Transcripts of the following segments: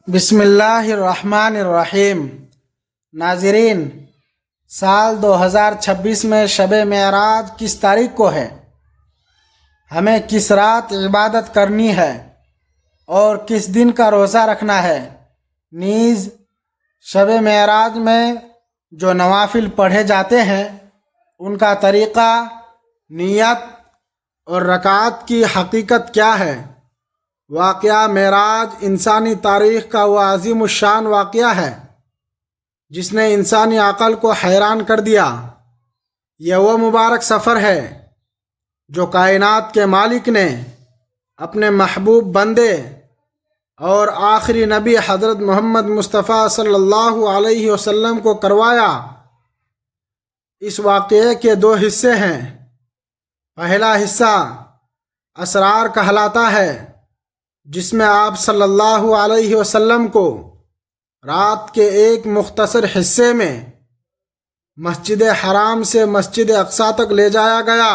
بسم اللہ الرحمن الرحیم۔ ناظرین، سال 2026 میں شب معراج کس تاریخ کو ہے؟ ہمیں کس رات عبادت کرنی ہے اور کس دن کا روزہ رکھنا ہے؟ نیز شب معراج میں جو نوافل پڑھے جاتے ہیں ان کا طریقہ، نیت اور رکعات کی حقیقت کیا ہے؟ واقعہ معراج انسانی تاریخ کا وہ عظیم الشان واقعہ ہے جس نے انسانی عقل کو حیران کر دیا۔ یہ وہ مبارک سفر ہے جو کائنات کے مالک نے اپنے محبوب بندے اور آخری نبی حضرت محمد مصطفیٰ صلی اللہ علیہ وسلم کو کروایا۔ اس واقعے کے دو حصے ہیں۔ پہلا حصہ اسرار کہلاتا ہے، جس میں آپ صلی اللہ علیہ وسلم کو رات کے ایک مختصر حصے میں مسجد حرام سے مسجد اقصیٰ تک لے جایا گیا،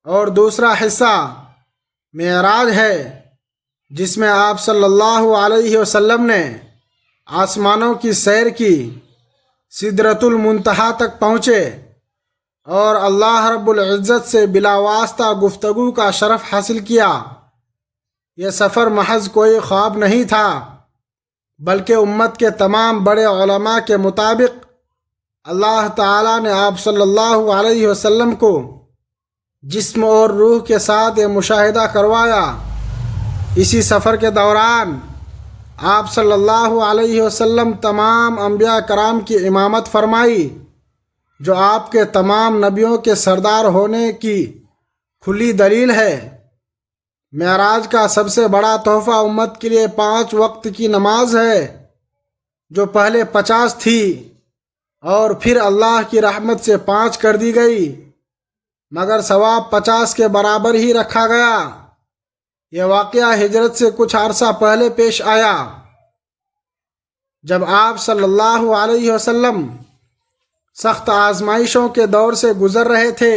اور دوسرا حصہ معراج ہے جس میں آپ صلی اللہ علیہ وسلم نے آسمانوں کی سیر کی، سدرۃ المنتہا تک پہنچے اور اللہ رب العزت سے بلا واسطہ گفتگو کا شرف حاصل کیا۔ یہ سفر محض کوئی خواب نہیں تھا، بلکہ امت کے تمام بڑے علماء کے مطابق اللہ تعالیٰ نے آپ صلی اللہ علیہ وسلم کو جسم اور روح کے ساتھ یہ مشاہدہ کروایا۔ اسی سفر کے دوران آپ صلی اللہ علیہ وسلم تمام انبیاء کرام کی امامت فرمائی، جو آپ کے تمام نبیوں کے سردار ہونے کی کھلی دلیل ہے۔ معراج کا سب سے بڑا تحفہ امت کے لیے 5 وقت کی نماز ہے، جو پہلے 50 تھی اور پھر اللہ کی رحمت سے 5 کر دی گئی، مگر ثواب 50 کے برابر ہی رکھا گیا۔ یہ واقعہ ہجرت سے کچھ عرصہ پہلے پیش آیا، جب آپ صلی اللہ علیہ وسلم سخت آزمائشوں کے دور سے گزر رہے تھے۔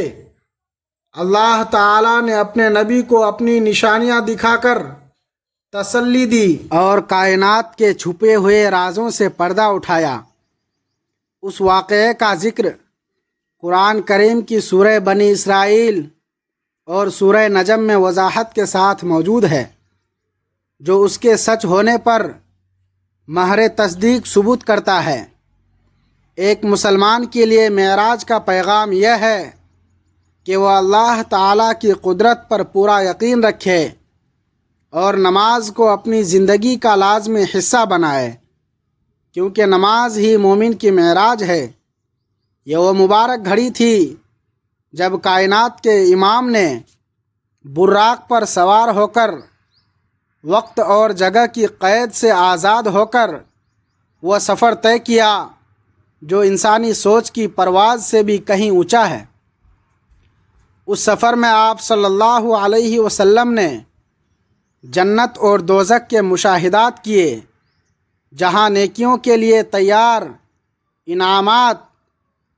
اللہ تعالیٰ نے اپنے نبی کو اپنی نشانیاں دکھا کر تسلی دی اور کائنات کے چھپے ہوئے رازوں سے پردہ اٹھایا۔ اس واقعے کا ذکر قرآن کریم کی سورہ بنی اسرائیل اور سورہ نجم میں وضاحت کے ساتھ موجود ہے، جو اس کے سچ ہونے پر مہر تصدیق ثبوت کرتا ہے۔ ایک مسلمان کے لیے معراج کا پیغام یہ ہے کہ وہ اللہ تعالیٰ کی قدرت پر پورا یقین رکھے اور نماز کو اپنی زندگی کا لازمی حصہ بنائے، کیونکہ نماز ہی مومن کی معراج ہے۔ یہ وہ مبارک گھڑی تھی جب کائنات کے امام نے براق پر سوار ہو کر وقت اور جگہ کی قید سے آزاد ہو کر وہ سفر طے کیا جو انسانی سوچ کی پرواز سے بھی کہیں اونچا ہے۔ اس سفر میں آپ صلی اللہ علیہ وسلم نے جنت اور دوزخ کے مشاہدات کیے، جہاں نیکیوں کے لیے تیار انعامات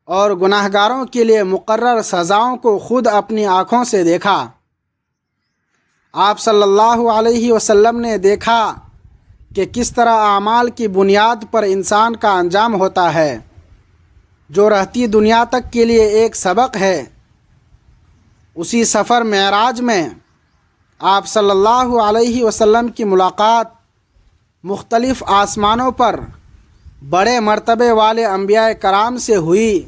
اور گناہگاروں کے لیے مقرر سزاؤں کو خود اپنی آنکھوں سے دیکھا۔ آپ صلی اللہ علیہ وسلم نے دیکھا کہ کس طرح اعمال کی بنیاد پر انسان کا انجام ہوتا ہے، جو رہتی دنیا تک کے لیے ایک سبق ہے۔ اسی سفر معراج میں آپ صلی اللہ علیہ وسلم کی ملاقات مختلف آسمانوں پر بڑے مرتبے والے انبیاء کرام سے ہوئی،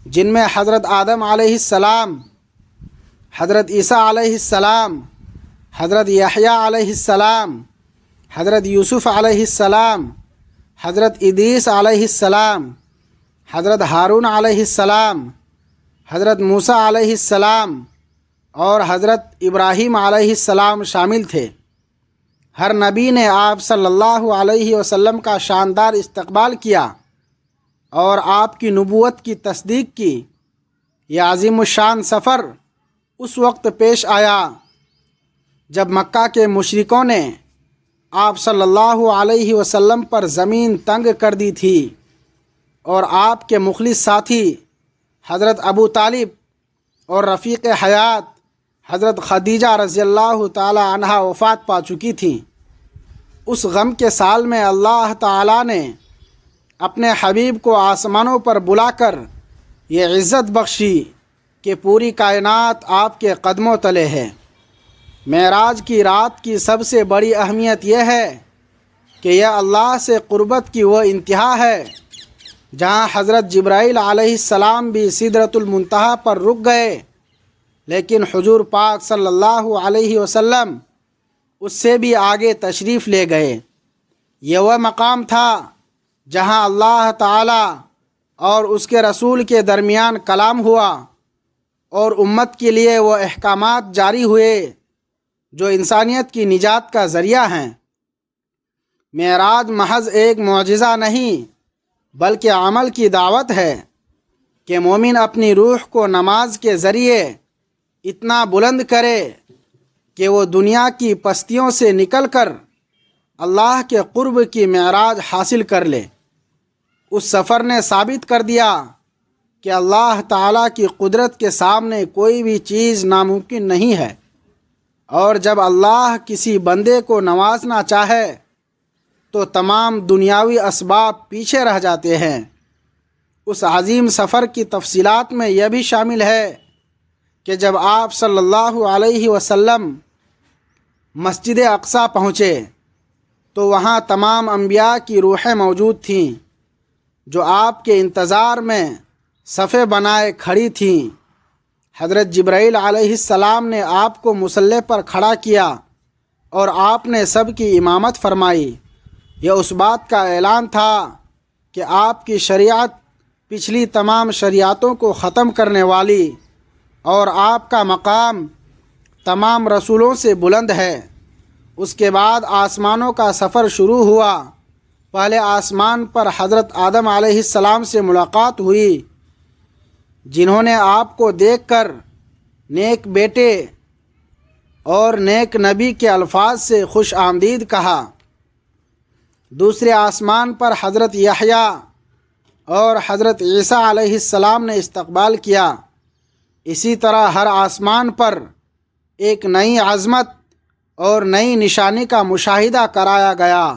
جن میں حضرت آدم علیہ السلام، حضرت عیسیٰ علیہ السلام، حضرت یحییٰ علیہ السلام، حضرت یوسف علیہ السلام، حضرت ادریس علیہ السلام، حضرت ہارون علیہ السلام، حضرت موسیٰ علیہ السلام اور حضرت ابراہیم علیہ السلام شامل تھے۔ ہر نبی نے آپ صلی اللہ علیہ وسلم کا شاندار استقبال کیا اور آپ کی نبوت کی تصدیق کی۔ یہ عظیم الشان سفر اس وقت پیش آیا جب مکہ کے مشرکوں نے آپ صلی اللہ علیہ وسلم پر زمین تنگ کر دی تھی، اور آپ کے مخلص ساتھی حضرت ابو طالب اور رفیق حیات حضرت خدیجہ رضی اللہ تعالی عنہا وفات پا چکی تھیں۔ اس غم کے سال میں اللہ تعالیٰ نے اپنے حبیب کو آسمانوں پر بلا کر یہ عزت بخشی کہ پوری کائنات آپ کے قدموں تلے ہے۔ معراج کی رات کی سب سے بڑی اہمیت یہ ہے کہ یہ اللہ سے قربت کی وہ انتہا ہے جہاں حضرت جبرائیل علیہ السلام بھی سدرۃ المنتہا پر رک گئے، لیکن حضور پاک صلی اللہ علیہ وسلم اس سے بھی آگے تشریف لے گئے۔ یہ وہ مقام تھا جہاں اللہ تعالی اور اس کے رسول کے درمیان کلام ہوا اور امت کے لیے وہ احکامات جاری ہوئے جو انسانیت کی نجات کا ذریعہ ہیں۔ معراج محض ایک معجزہ نہیں بلکہ عمل کی دعوت ہے کہ مومن اپنی روح کو نماز کے ذریعے اتنا بلند کرے کہ وہ دنیا کی پستیوں سے نکل کر اللہ کے قرب کی معراج حاصل کر لے۔ اس سفر نے ثابت کر دیا کہ اللہ تعالیٰ کی قدرت کے سامنے کوئی بھی چیز ناممکن نہیں ہے، اور جب اللہ کسی بندے کو نوازنا چاہے تو تمام دنیاوی اسباب پیچھے رہ جاتے ہیں۔ اس عظیم سفر کی تفصیلات میں یہ بھی شامل ہے کہ جب آپ صلی اللہ علیہ وسلم مسجد اقصی پہنچے تو وہاں تمام انبیاء کی روحیں موجود تھیں جو آپ کے انتظار میں صفیں بنائے کھڑی تھیں۔ حضرت جبرائیل علیہ السلام نے آپ کو مصلی پر کھڑا کیا اور آپ نے سب کی امامت فرمائی۔ یہ اس بات کا اعلان تھا کہ آپ کی شریعت پچھلی تمام شریعتوں کو ختم کرنے والی اور آپ کا مقام تمام رسولوں سے بلند ہے۔ اس کے بعد آسمانوں کا سفر شروع ہوا۔ پہلے آسمان پر حضرت آدم علیہ السلام سے ملاقات ہوئی، جنہوں نے آپ کو دیکھ کر نیک بیٹے اور نیک نبی کے الفاظ سے خوش آمدید کہا۔ دوسرے آسمان پر حضرت یحییٰ اور حضرت عیسیٰ علیہ السلام نے استقبال کیا۔ اسی طرح ہر آسمان پر ایک نئی عظمت اور نئی نشانی کا مشاہدہ کرایا گیا۔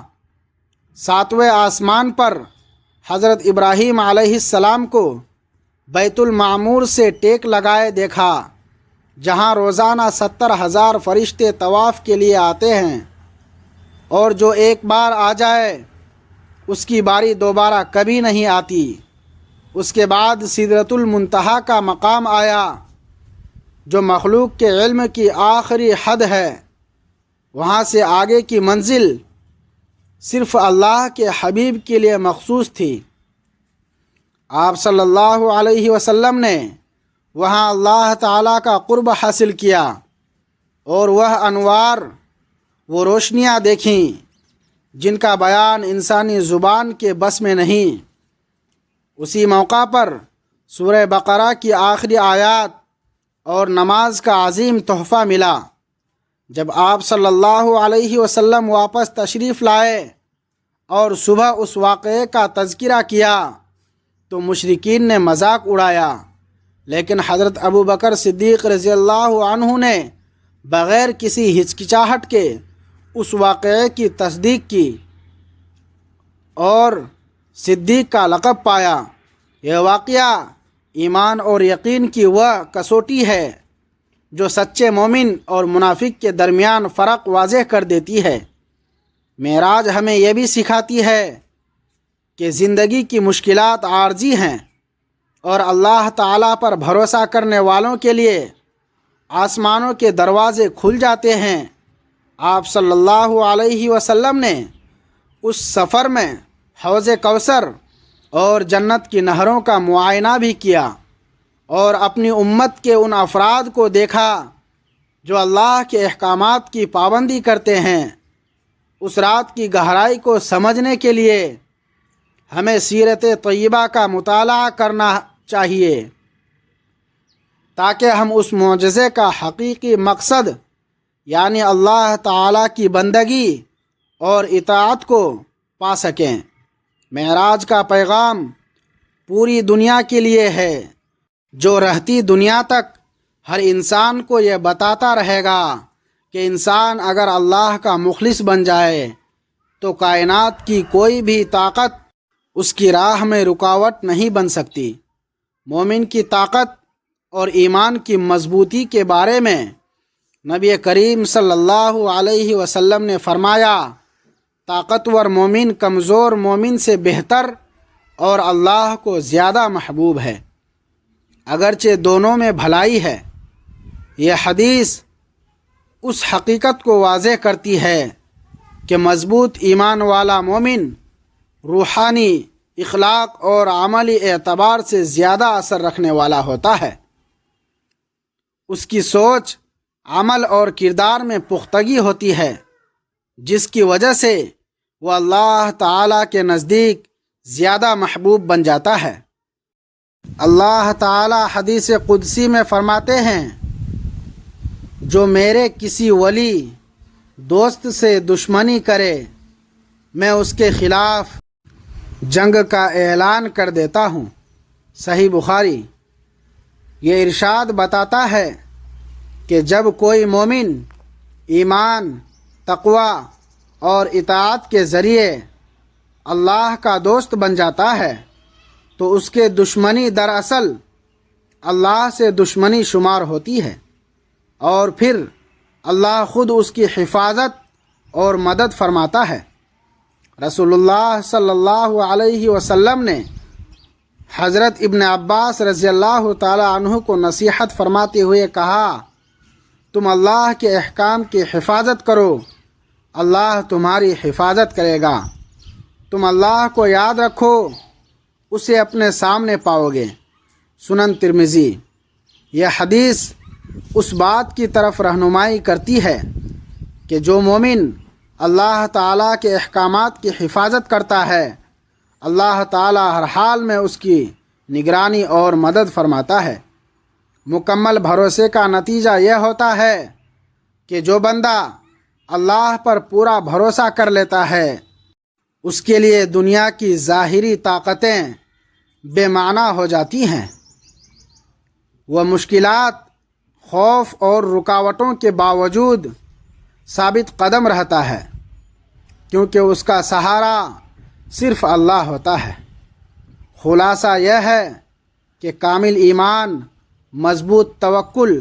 ساتویں آسمان پر حضرت ابراہیم علیہ السلام کو بیت المعمور سے ٹیک لگائے دیکھا، جہاں روزانہ 70,000 فرشتے طواف کے لیے آتے ہیں، اور جو ایک بار آ جائے اس کی باری دوبارہ کبھی نہیں آتی۔ اس کے بعد سدرۃ المنتہا کا مقام آیا جو مخلوق کے علم کی آخری حد ہے۔ وہاں سے آگے کی منزل صرف اللہ کے حبیب کے لیے مخصوص تھی۔ آپ صلی اللہ علیہ وسلم نے وہاں اللہ تعالیٰ کا قرب حاصل کیا اور وہ انوار، وہ روشنیاں دیکھیں جن کا بیان انسانی زبان کے بس میں نہیں۔ اسی موقع پر سورہ بقرہ کی آخری آیات اور نماز کا عظیم تحفہ ملا۔ جب آپ صلی اللہ علیہ وسلم واپس تشریف لائے اور صبح اس واقعے کا تذکرہ کیا تو مشرکین نے مذاق اڑایا، لیکن حضرت ابو بکر صدیق رضی اللہ عنہ نے بغیر کسی ہچکچاہٹ کے اس واقعے کی تصدیق کی اور صدیق کا لقب پایا۔ یہ واقعہ ایمان اور یقین کی وہ کسوٹی ہے جو سچے مومن اور منافق کے درمیان فرق واضح کر دیتی ہے۔ معراج ہمیں یہ بھی سکھاتی ہے کہ زندگی کی مشکلات عارضی ہیں اور اللہ تعالیٰ پر بھروسہ کرنے والوں کے لیے آسمانوں کے دروازے کھل جاتے ہیں۔ آپ صلی اللہ علیہ وسلم نے اس سفر میں حوض کوثر اور جنت کی نہروں کا معائنہ بھی کیا اور اپنی امت کے ان افراد کو دیکھا جو اللہ کے احکامات کی پابندی کرتے ہیں۔ اس رات کی گہرائی کو سمجھنے کے لیے ہمیں سیرت طیبہ کا مطالعہ کرنا چاہیے تاکہ ہم اس معجزے کا حقیقی مقصد یعنی اللہ تعالیٰ کی بندگی اور اطاعت کو پا سکیں۔ معراج کا پیغام پوری دنیا کے لیے ہے، جو رہتی دنیا تک ہر انسان کو یہ بتاتا رہے گا کہ انسان اگر اللہ کا مخلص بن جائے تو کائنات کی کوئی بھی طاقت اس کی راہ میں رکاوٹ نہیں بن سکتی۔ مومن کی طاقت اور ایمان کی مضبوطی کے بارے میں نبی کریم صلی اللہ علیہ وسلم نے فرمایا، طاقتور مومن کمزور مومن سے بہتر اور اللہ کو زیادہ محبوب ہے، اگرچہ دونوں میں بھلائی ہے۔ یہ حدیث اس حقیقت کو واضح کرتی ہے کہ مضبوط ایمان والا مومن روحانی، اخلاق اور عملی اعتبار سے زیادہ اثر رکھنے والا ہوتا ہے۔ اس کی سوچ، عمل اور کردار میں پختگی ہوتی ہے، جس کی وجہ سے وہ اللہ تعالیٰ کے نزدیک زیادہ محبوب بن جاتا ہے۔ اللہ تعالیٰ حدیث قدسی میں فرماتے ہیں، جو میرے کسی ولی دوست سے دشمنی کرے میں اس کے خلاف جنگ کا اعلان کر دیتا ہوں۔ صحیح بخاری۔ یہ ارشاد بتاتا ہے کہ جب کوئی مومن ایمان، تقوی اور اطاعت کے ذریعے اللہ کا دوست بن جاتا ہے تو اس کے دشمنی دراصل اللہ سے دشمنی شمار ہوتی ہے، اور پھر اللہ خود اس کی حفاظت اور مدد فرماتا ہے۔ رسول اللہ صلی اللہ علیہ وسلم نے حضرت ابن عباس رضی اللہ تعالی عنہ کو نصیحت فرماتے ہوئے کہا، تم اللہ کے احکام کی حفاظت کرو، اللہ تمہاری حفاظت کرے گا۔ تم اللہ کو یاد رکھو، اسے اپنے سامنے پاؤ گے۔ سنن ترمذی۔ یہ حدیث اس بات کی طرف رہنمائی کرتی ہے کہ جو مومن اللہ تعالیٰ کے احکامات کی حفاظت کرتا ہے، اللہ تعالیٰ ہر حال میں اس کی نگرانی اور مدد فرماتا ہے۔ مکمل بھروسے کا نتیجہ یہ ہوتا ہے کہ جو بندہ اللہ پر پورا بھروسہ کر لیتا ہے، اس کے لیے دنیا کی ظاہری طاقتیں بے معنی ہو جاتی ہیں۔ وہ مشکلات، خوف اور رکاوٹوں کے باوجود ثابت قدم رہتا ہے، کیونکہ اس کا سہارا صرف اللہ ہوتا ہے۔ خلاصہ یہ ہے کہ کامل ایمان، مضبوط توکل،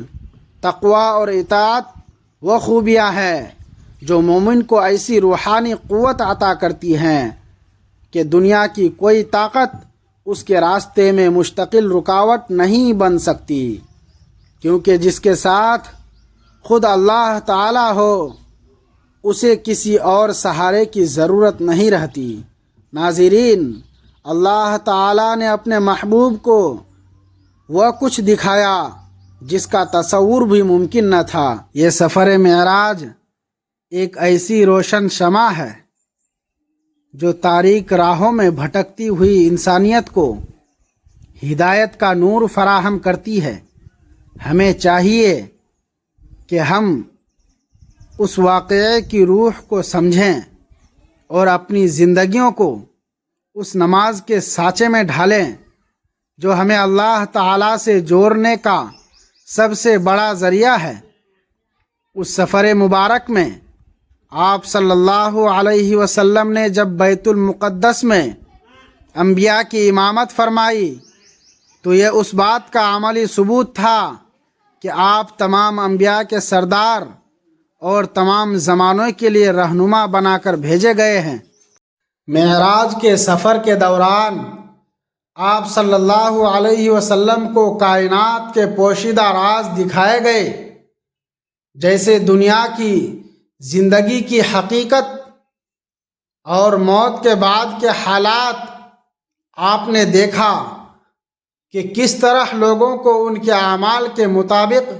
تقوی اور اطاعت وہ خوبیاں ہیں جو مومن کو ایسی روحانی قوت عطا کرتی ہیں کہ دنیا کی کوئی طاقت اس کے راستے میں مستقل رکاوٹ نہیں بن سکتی، کیونکہ جس کے ساتھ خود اللہ تعالیٰ ہو اسے کسی اور سہارے کی ضرورت نہیں رہتی۔ ناظرین، اللہ تعالیٰ نے اپنے محبوب کو وہ کچھ دکھایا جس کا تصور بھی ممکن نہ تھا۔ یہ سفر معراج ایک ایسی روشن شمع ہے جو تاریک راہوں میں بھٹکتی ہوئی انسانیت کو ہدایت کا نور فراہم کرتی ہے۔ ہمیں چاہیے کہ ہم اس واقعے کی روح کو سمجھیں اور اپنی زندگیوں کو اس نماز کے سانچے میں ڈھالیں جو ہمیں اللہ تعالیٰ سے جوڑنے کا سب سے بڑا ذریعہ ہے۔ اس سفر مبارک میں آپ صلی اللہ علیہ وسلم نے جب بیت المقدس میں انبیاء کی امامت فرمائی تو یہ اس بات کا عملی ثبوت تھا کہ آپ تمام انبیاء کے سردار اور تمام زمانوں کے لیے رہنما بنا کر بھیجے گئے ہیں۔ معراج کے سفر کے دوران آپ صلی اللہ علیہ وسلم کو کائنات کے پوشیدہ راز دکھائے گئے، جیسے دنیا کی زندگی کی حقیقت اور موت کے بعد کے حالات۔ آپ نے دیکھا کہ کس طرح لوگوں کو ان کے اعمال کے مطابق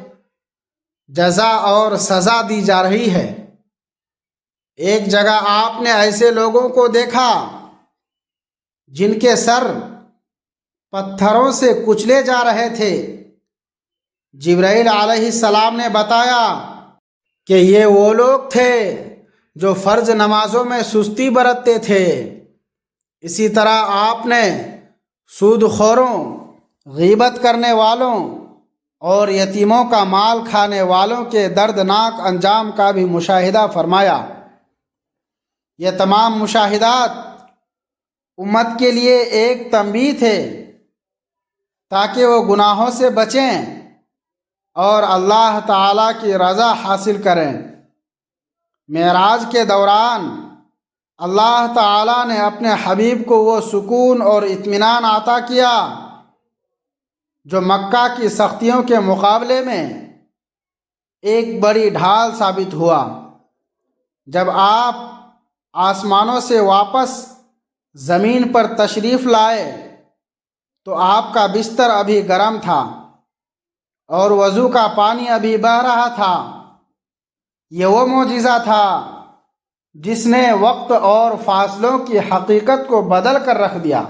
جزا اور سزا دی جا رہی ہے۔ ایک جگہ آپ نے ایسے لوگوں کو دیکھا جن کے سر پتھروں سے کچلے جا رہے تھے۔ جبرائیل علیہ السلام نے بتایا کہ یہ وہ لوگ تھے جو فرض نمازوں میں سستی برتتے تھے۔ اسی طرح آپ نے سود خوروں، غیبت کرنے والوں اور یتیموں کا مال کھانے والوں کے دردناک انجام کا بھی مشاہدہ فرمایا۔ یہ تمام مشاہدات امت کے لیے ایک تنبیہ تھے تاکہ وہ گناہوں سے بچیں اور اللہ تعالیٰ کی رضا حاصل کریں۔ معراج کے دوران اللہ تعالیٰ نے اپنے حبیب کو وہ سکون اور اطمینان عطا کیا جو مکہ کی سختیوں کے مقابلے میں ایک بڑی ڈھال ثابت ہوا۔ جب آپ آسمانوں سے واپس زمین پر تشریف لائے تو آپ کا بستر ابھی گرم تھا اور وضو کا پانی ابھی بہہ رہا تھا۔ یہ وہ معجزہ تھا جس نے وقت اور فاصلوں کی حقیقت کو بدل کر رکھ دیا۔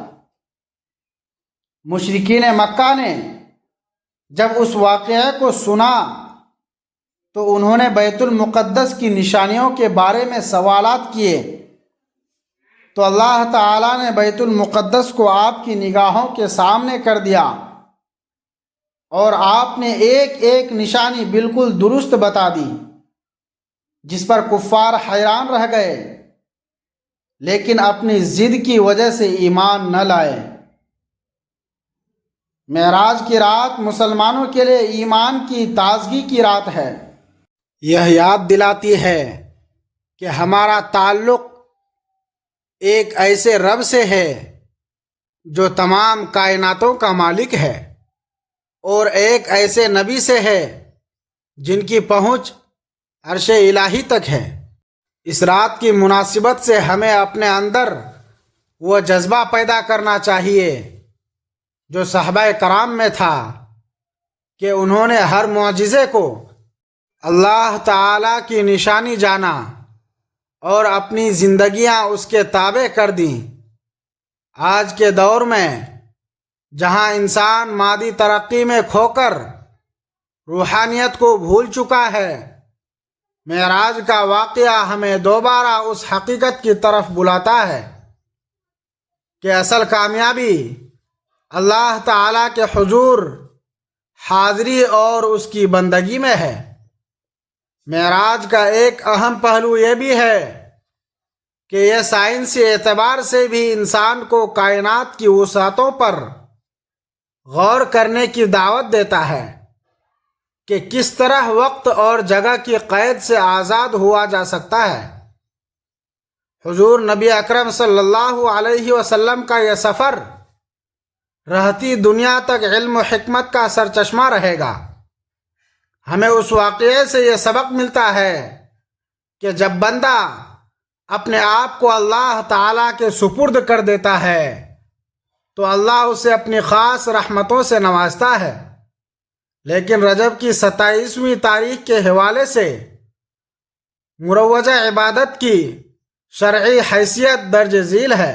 مشرکین مکہ نے جب اس واقعے کو سنا تو انہوں نے بیت المقدس کی نشانیوں کے بارے میں سوالات کیے، تو اللہ تعالیٰ نے بیت المقدس کو آپ کی نگاہوں کے سامنے کر دیا اور آپ نے ایک ایک نشانی بالکل درست بتا دی، جس پر کفار حیران رہ گئے لیکن اپنی ضد کی وجہ سے ایمان نہ لائے۔ معراج کی رات مسلمانوں کے لیے ایمان کی تازگی کی رات ہے۔ یہ یاد دلاتی ہے کہ ہمارا تعلق ایک ایسے رب سے ہے جو تمام کائناتوں کا مالک ہے، اور ایک ایسے نبی سے ہے جن کی پہنچ عرش الہی تک ہے۔ اس رات کی مناسبت سے ہمیں اپنے اندر وہ جذبہ پیدا کرنا چاہیے جو صحابہ کرام میں تھا کہ انہوں نے ہر معجزے کو اللہ تعالیٰ کی نشانی جانا اور اپنی زندگیاں اس کے تابع کر دیں۔ آج کے دور میں جہاں انسان مادی ترقی میں کھو کر روحانیت کو بھول چکا ہے، معراج کا واقعہ ہمیں دوبارہ اس حقیقت کی طرف بلاتا ہے کہ اصل کامیابی اللہ تعالیٰ کے حضور حاضری اور اس کی بندگی میں ہے۔ معراج کا ایک اہم پہلو یہ بھی ہے کہ یہ سائنسی اعتبار سے بھی انسان کو کائنات کی وسعتوں پر غور کرنے کی دعوت دیتا ہے کہ کس طرح وقت اور جگہ کی قید سے آزاد ہوا جا سکتا ہے۔ حضور نبی اکرم صلی اللہ علیہ وسلم کا یہ سفر رہتی دنیا تک علم و حکمت کا سرچشمہ رہے گا۔ ہمیں اس واقعے سے یہ سبق ملتا ہے کہ جب بندہ اپنے آپ کو اللہ تعالیٰ کے سپرد کر دیتا ہے تو اللہ اسے اپنی خاص رحمتوں سے نوازتا ہے، لیکن رجب کی 27ویں تاریخ کے حوالے سے مروجہ عبادت کی شرعی حیثیت درج ذیل ہے۔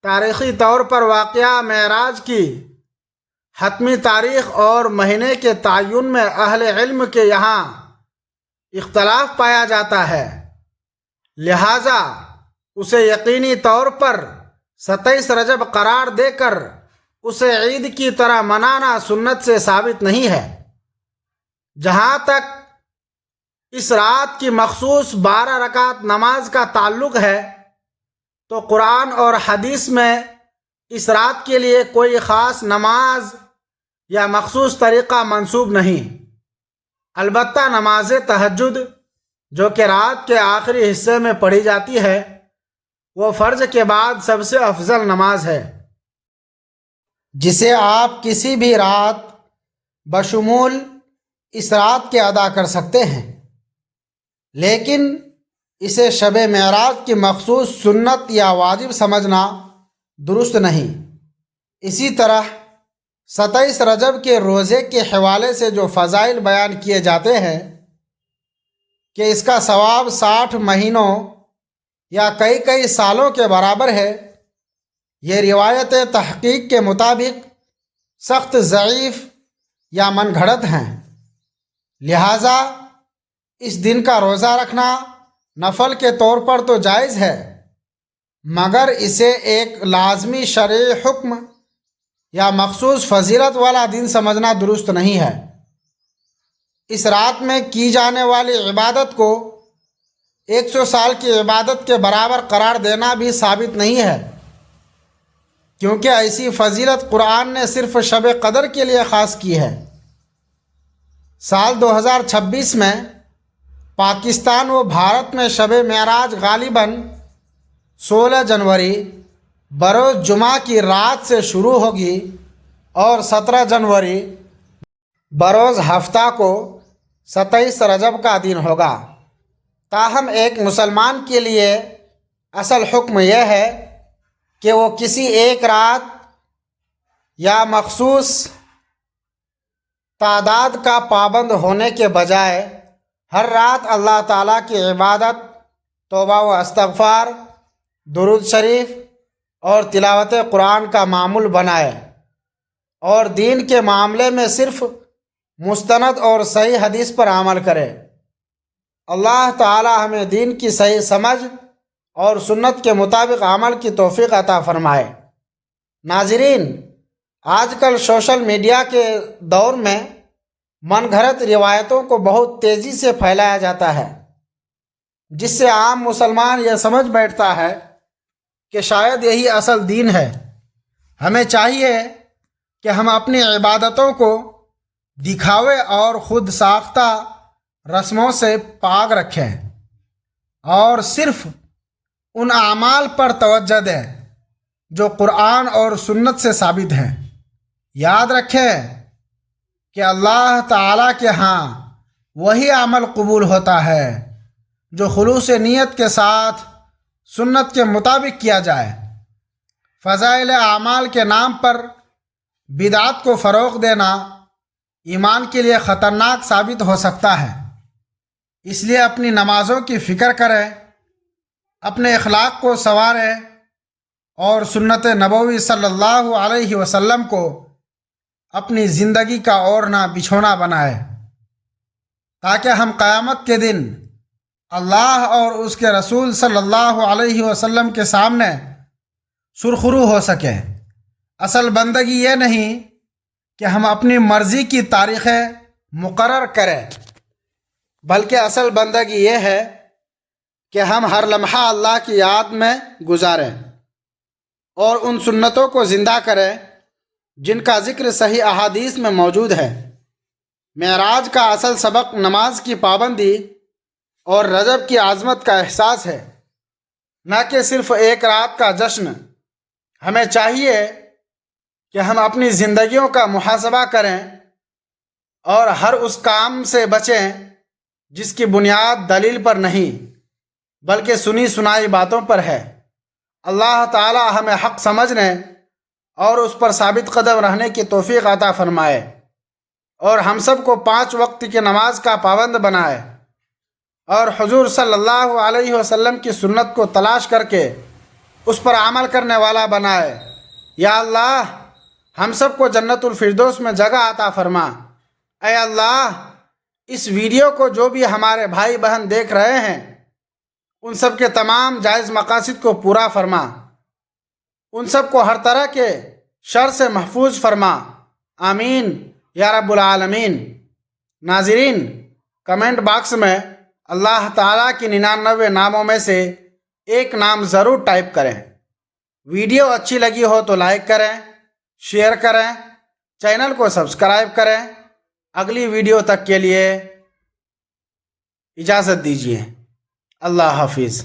تاریخی طور پر واقعہ معراج کی حتمی تاریخ اور مہینے کے تعین میں اہل علم کے یہاں اختلاف پایا جاتا ہے، لہٰذا اسے یقینی طور پر 27 رجب قرار دے کر اسے عید کی طرح منانا سنت سے ثابت نہیں ہے۔ جہاں تک اس رات کی مخصوص 12 رکعت نماز کا تعلق ہے تو قرآن اور حدیث میں اس رات کے لیے کوئی خاص نماز یا مخصوص طریقہ منسوب نہیں، البتہ نماز تہجد جو کہ رات کے آخری حصے میں پڑھی جاتی ہے وہ فرض کے بعد سب سے افضل نماز ہے، جسے آپ کسی بھی رات بشمول اس رات کے ادا کر سکتے ہیں، لیکن اسے شب معراج کی مخصوص سنت یا واجب سمجھنا درست نہیں۔ اسی طرح 27 رجب کے روزے کے حوالے سے جو فضائل بیان کیے جاتے ہیں کہ اس کا ثواب 60 مہینوں یا کئی سالوں کے برابر ہے، یہ روایت تحقیق کے مطابق سخت ضعیف یا من گھڑت ہیں، لہٰذا اس دن کا روزہ رکھنا نفل کے طور پر تو جائز ہے، مگر اسے ایک لازمی شرعی حکم یا مخصوص فضیلت والا دن سمجھنا درست نہیں ہے۔ اس رات میں کی جانے والی عبادت کو 100 سال کی عبادت کے برابر قرار دینا بھی ثابت نہیں ہے، کیونکہ ایسی فضیلت قرآن نے صرف شب قدر کے لیے خاص کی ہے۔ سال 2026 میں پاکستان و بھارت میں شب معراج غالباً 16 جنوری بروز جمعہ کی رات سے شروع ہوگی اور 17 جنوری بروز ہفتہ کو 27 رجب کا دن ہوگا۔ تاہم ایک مسلمان کے لیے اصل حکم یہ ہے کہ وہ کسی ایک رات یا مخصوص تعداد کا پابند ہونے کے بجائے ہر رات اللہ تعالیٰ کی عبادت، توبہ و استغفار، درود شریف اور تلاوت قرآن کا معمول بنائے، اور دین کے معاملے میں صرف مستند اور صحیح حدیث پر عمل کرے۔ اللہ تعالی ہمیں دین کی صحیح سمجھ اور سنت کے مطابق عمل کی توفیق عطا فرمائے۔ ناظرین، آج کل سوشل میڈیا کے دور میں من گھڑت روایتوں کو بہت تیزی سے پھیلایا جاتا ہے، جس سے عام مسلمان یہ سمجھ بیٹھتا ہے کہ شاید یہی اصل دین ہے۔ ہمیں چاہیے کہ ہم اپنی عبادتوں کو دکھاوے اور خود ساختہ رسموں سے پاک رکھیں اور صرف ان اعمال پر توجہ دیں جو قرآن اور سنت سے ثابت ہیں۔ یاد رکھیں کہ اللہ تعالیٰ کے ہاں وہی عمل قبول ہوتا ہے جو خلوص نیت کے ساتھ سنت کے مطابق کیا جائے۔ فضائل اعمال کے نام پر بدعت کو فروغ دینا ایمان کے لیے خطرناک ثابت ہو سکتا ہے، اس لیے اپنی نمازوں کی فکر کریں، اپنے اخلاق کو سنواریں اور سنت نبوی صلی اللہ علیہ وسلم کو اپنی زندگی کا اوڑھنا بچھونا بنائے، تاکہ ہم قیامت کے دن اللہ اور اس کے رسول صلی اللہ علیہ وسلم کے سامنے سرخرو ہو سکیں۔ اصل بندگی یہ نہیں کہ ہم اپنی مرضی کی تاریخیں مقرر کریں، بلکہ اصل بندگی یہ ہے کہ ہم ہر لمحہ اللہ کی یاد میں گزاریں اور ان سنتوں کو زندہ کریں جن کا ذکر صحیح احادیث میں موجود ہے۔ معراج کا اصل سبق نماز کی پابندی اور رجب کی عظمت کا احساس ہے، نہ کہ صرف ایک رات کا جشن۔ ہمیں چاہیے کہ ہم اپنی زندگیوں کا محاسبہ کریں اور ہر اس کام سے بچیں جس کی بنیاد دلیل پر نہیں بلکہ سنی سنائی باتوں پر ہے۔ اللہ تعالی ہمیں حق سمجھنے اور اس پر ثابت قدم رہنے کی توفیق عطا فرمائے، اور ہم سب کو 5 وقت کی نماز کا پابند بنائے، اور حضور صلی اللہ علیہ وسلم کی سنت کو تلاش کر کے اس پر عمل کرنے والا بنائے۔ یا اللہ، ہم سب کو جنت الفردوس میں جگہ عطا فرما۔ اے اللہ، اس ویڈیو کو جو بھی ہمارے بھائی بہن دیکھ رہے ہیں ان سب کے تمام جائز مقاصد کو پورا فرما، ان سب کو ہر طرح کے شر سے محفوظ فرما، آمین یا رب العالمین۔ ناظرین، کمنٹ باکس میں اللہ تعالیٰ کی 99 ناموں میں سے ایک نام ضرور ٹائپ کریں۔ ویڈیو اچھی لگی ہو تو لائک کریں، شیئر کریں، چینل کو سبسکرائب کریں۔ اگلی ویڈیو تک کے لیے اجازت دیجیے۔ اللہ حافظ۔